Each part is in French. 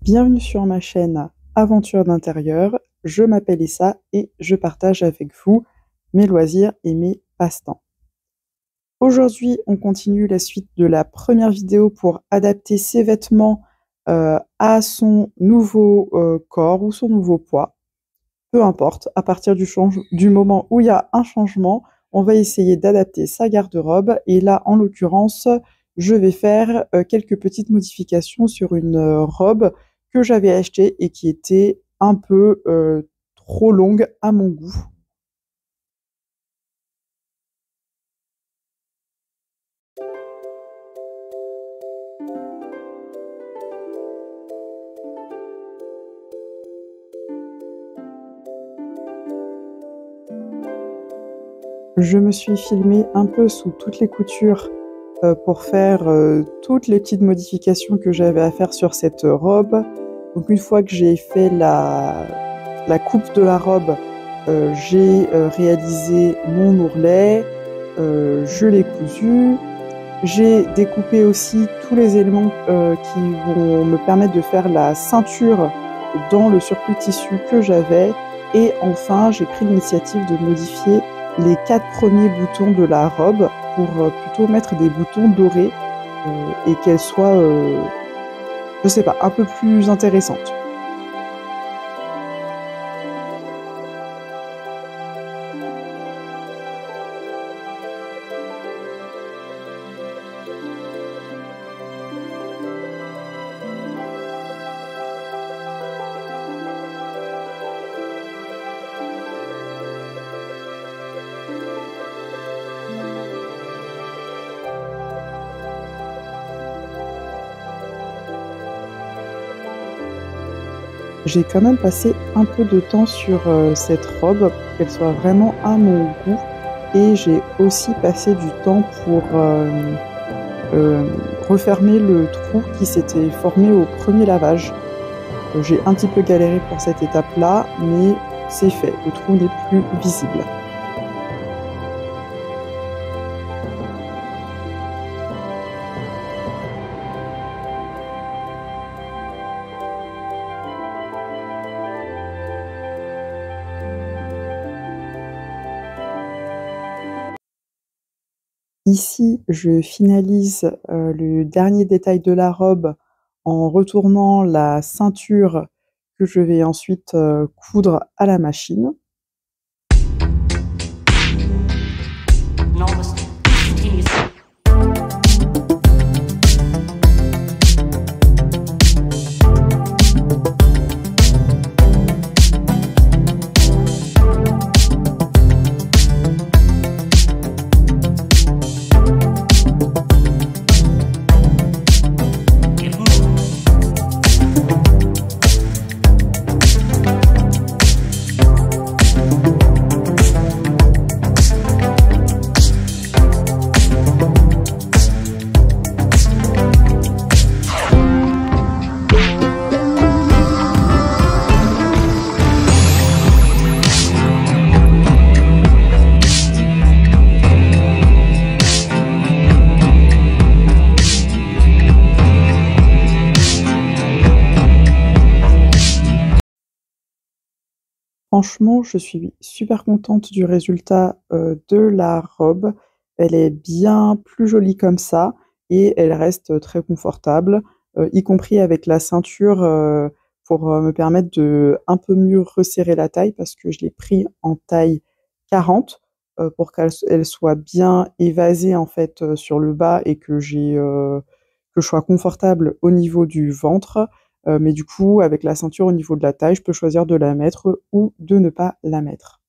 Bienvenue sur ma chaîne Aventure d'intérieur. Je m'appelle Issa et je partage avec vous mes loisirs et mes passe-temps. Aujourd'hui, on continue la suite de la première vidéo pour adapter ses vêtements à son nouveau corps ou son nouveau poids. Peu importe, à partir du moment où il y a un changement, on va essayer d'adapter sa garde-robe. Et là, en l'occurrence, je vais faire quelques petites modifications sur une robe que j'avais achetée et qui était un peu trop longue à mon goût. Je me suis filmée un peu sous toutes les coutures pour faire toutes les petites modifications que j'avais à faire sur cette robe. Donc une fois que j'ai fait la coupe de la robe, j'ai réalisé mon ourlet, je l'ai cousu. J'ai découpé aussi tous les éléments qui vont me permettre de faire la ceinture dans le surplus tissu que j'avais. Et enfin, j'ai pris l'initiative de modifier les 4 premiers boutons de la robe pour plutôt mettre des boutons dorés et qu'elle soit, je sais pas, un peu plus intéressante. J'ai quand même passé un peu de temps sur cette robe pour qu'elle soit vraiment à mon goût, et j'ai aussi passé du temps pour refermer le trou qui s'était formé au premier lavage. J'ai un petit peu galéré pour cette étape-là, mais c'est fait, le trou n'est plus visible. Ici, je finalise le dernier détail de la robe en retournant la ceinture que je vais ensuite coudre à la machine. Franchement, je suis super contente du résultat de la robe. Elle est bien plus jolie comme ça et elle reste très confortable, y compris avec la ceinture pour me permettre de un peu mieux resserrer la taille, parce que je l'ai pris en taille 40 pour qu'elle soit bien évasée en fait sur le bas, et que je sois confortable au niveau du ventre. Mais du coup, avec la ceinture au niveau de la taille, je peux choisir de la mettre ou de ne pas la mettre.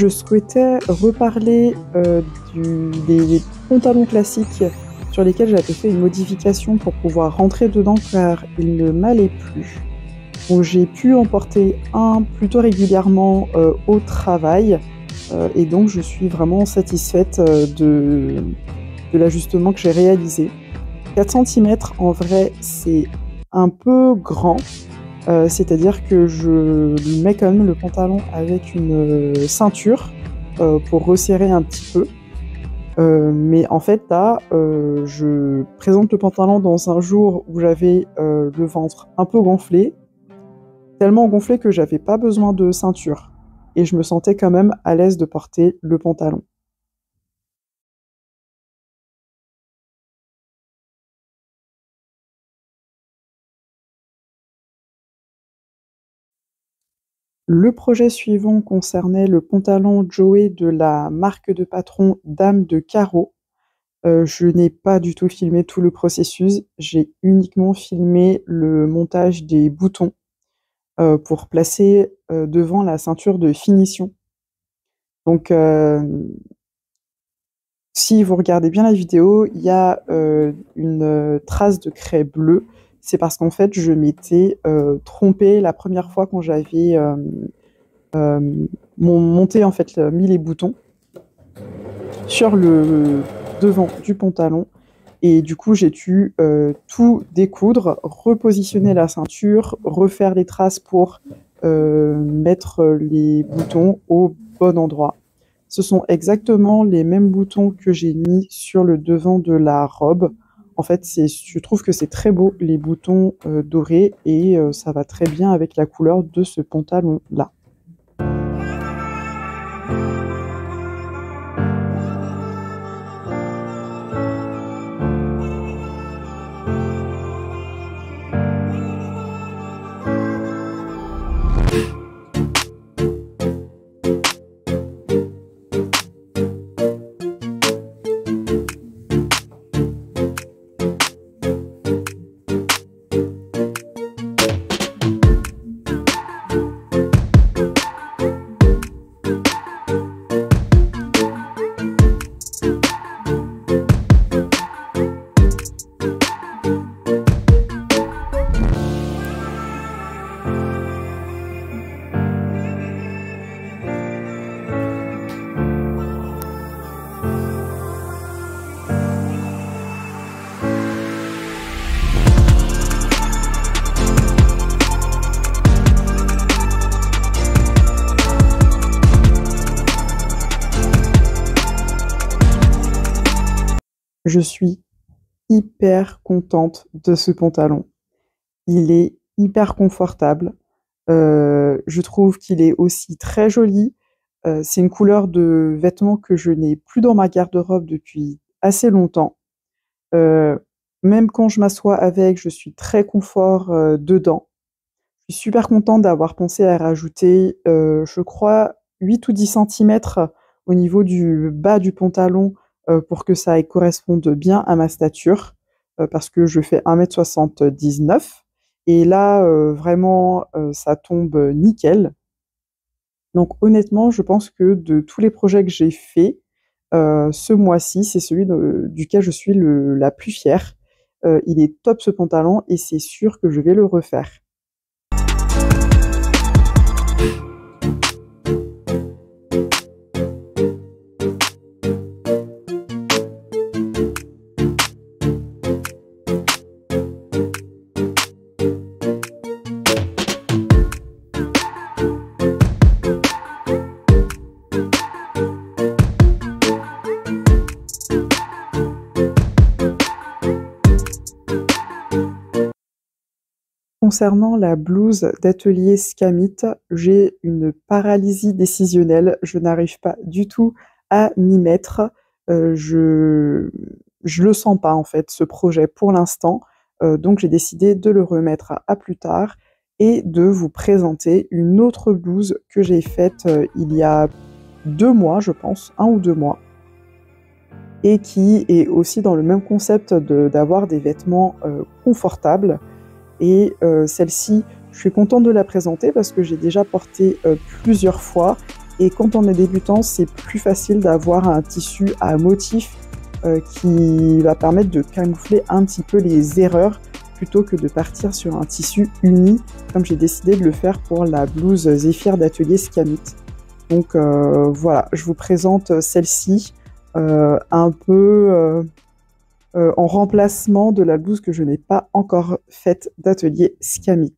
Je souhaitais reparler des pantalons classiques sur lesquels j'avais fait une modification pour pouvoir rentrer dedans car ils ne m'allaient plus. Donc j'ai pu en porter un plutôt régulièrement au travail et donc je suis vraiment satisfaite de l'ajustement que j'ai réalisé. 4 cm en vrai c'est un peu grand, c'est-à-dire que je mets quand même le pantalon avec une ceinture pour resserrer un petit peu. Mais en fait là, je présente le pantalon dans un jour où j'avais le ventre un peu gonflé, tellement gonflé que j'avais pas besoin de ceinture. Et je me sentais quand même à l'aise de porter le pantalon. Le projet suivant concernait le pantalon Joey de la marque de patron Dame de Carreau. Je n'ai pas du tout filmé tout le processus, j'ai uniquement filmé le montage des boutons pour placer devant la ceinture de finition. Donc si vous regardez bien la vidéo, il y a une trace de craie bleue. C'est parce qu'en fait, je m'étais trompée la première fois quand j'avais monté, en fait, mis les boutons sur le devant du pantalon. Et du coup, j'ai dû tout découdre, repositionner la ceinture, refaire les traces pour mettre les boutons au bon endroit. Ce sont exactement les mêmes boutons que j'ai mis sur le devant de la robe. En fait, je trouve que c'est très beau, les boutons dorés, et ça va très bien avec la couleur de ce pantalon-là. Je suis hyper contente de ce pantalon. Il est hyper confortable. Je trouve qu'il est aussi très joli. C'est une couleur de vêtements que je n'ai plus dans ma garde-robe depuis assez longtemps. Euh, Même quand je m'assois avec, je suis très confort dedans. Je suis super contente d'avoir pensé à rajouter, je crois, 8 ou 10 centimètres au niveau du bas du pantalon pour que ça corresponde bien à ma stature, parce que je fais 1,79 m. Et là, vraiment, ça tombe nickel. Donc honnêtement, je pense que de tous les projets que j'ai faits, ce mois-ci, c'est celui duquel je suis la plus fière. Il est top ce pantalon et c'est sûr que je vais le refaire. Concernant la blouse d'atelier Scamit, j'ai une paralysie décisionnelle. Je n'arrive pas du tout à m'y mettre. Je le sens pas en fait, ce projet pour l'instant. Donc j'ai décidé de le remettre à plus tard et de vous présenter une autre blouse que j'ai faite il y a 2 mois, je pense, 1 ou 2 mois, et qui est aussi dans le même concept d'avoir des vêtements confortables. Et celle-ci, je suis contente de la présenter parce que j'ai déjà porté plusieurs fois Et quand on est débutant, c'est plus facile d'avoir un tissu à motif qui va permettre de camoufler un petit peu les erreurs plutôt que de partir sur un tissu uni, comme j'ai décidé de le faire pour la blouse Zéphyr d'atelier Scamit. Donc voilà, je vous présente celle-ci un peu en remplacement de la blouse que je n'ai pas encore faite d'atelier Scamit.